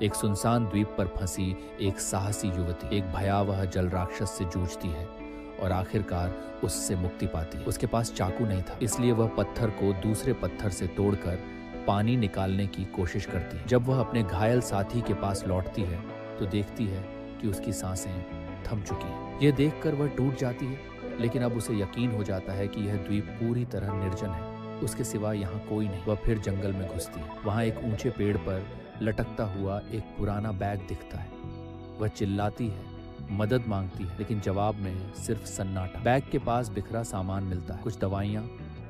एक सुनसान द्वीप पर फंसी एक साहसी युवती एक भयावह जल राक्षस से जूझती है और आखिरकार उससे मुक्ति पाती है। उसके पास चाकू नहीं था, इसलिए वह पत्थर को दूसरे पत्थर से तोड़कर पानी निकालने की कोशिश करती है। जब वह अपने घायल साथी के पास लौटती है तो देखती है कि उसकी सांसें थम चुकी हैं। यह देखकर वह टूट जाती है, लेकिन अब उसे यकीन हो जाता है कि यह द्वीप पूरी तरह निर्जन है, उसके सिवा यहाँ कोई नहीं। वह फिर जंगल में घुसती है। वहाँ एक ऊंचे पेड़ पर लटकता हुआ एक पुराना बैग दिखता है। वह चिल्लाती है, मदद मांगती है, लेकिन जवाब में सिर्फ सन्नाटा। बैग के पास बिखरा सामान मिलता है, कुछ दवाइयाँ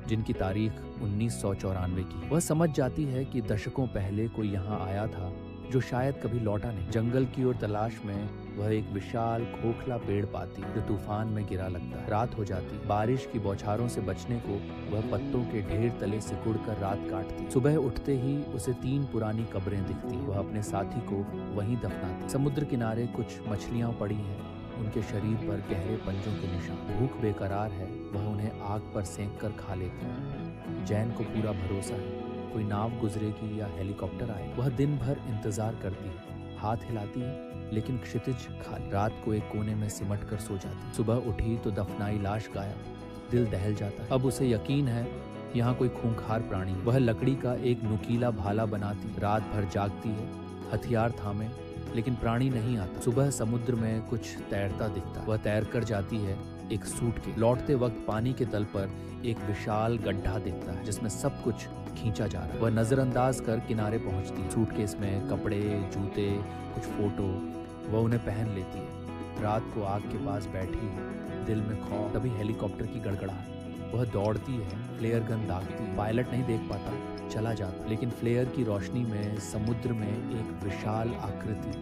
जिनकी तारीख 1994 की। वह समझ जाती है कि दशकों पहले कोई यहाँ आया था जो शायद कभी लौटा नहीं। जंगल की ओर तलाश में वह एक विशाल खोखला पेड़ पाती जो तूफान में गिरा लगता है। रात हो जाती, बारिश की बौछारों से बचने को वह पत्तों के ढेर तले सिकुड़कर रात काटती। सुबह उठते ही उसे 3 पुरानी कब्रें दिखती। वह अपने साथी को वहीं दफनाती। समुद्र किनारे कुछ मछलियां पड़ी हैं, उनके शरीर पर गहरे पंजों के निशान। भूख बेकरार है, वह उन्हें आग पर सेंक कर खा लेती है। जैन को पूरा भरोसा है कोई नाव गुजरेगी या हेलीकॉप्टर आए। वह दिन भर इंतजार करती है, हाथ हिलाती है, लेकिन क्षितिज खाली। रात को एक कोने में सिमट कर सो जाती। सुबह उठी तो दफनाई लाश गायब। दिल दहल जाता। अब उसे यकीन है यहाँ कोई खूंखार प्राणी। वह लकड़ी का एक नुकीला भाला बनाती, रात भर जागती है, हथियार थामे, लेकिन प्राणी नहीं आता। सुबह समुद्र में कुछ तैरता दिखता। वह तैर कर जाती है एक सूट के। लौटते वक्त पानी के तल पर एक विशाल गड्ढा दिखता है जिसमें सब कुछ खींचा जा रहा है। वह नजरअंदाज कर किनारे पहुंचती। सूटकेस में कपड़े, जूते, कुछ फोटो। वह उन्हें पहन लेती है। रात को आग के पास बैठी है, दिल में खौफ। तभी हेलीकॉप्टर की गड़गड़ाहट। वह दौड़ती है, फ्लेयर गन दागती। पायलट नहीं देख पाता, चला जाता, लेकिन फ्लेयर की रोशनी में समुद्र में एक विशाल आकृति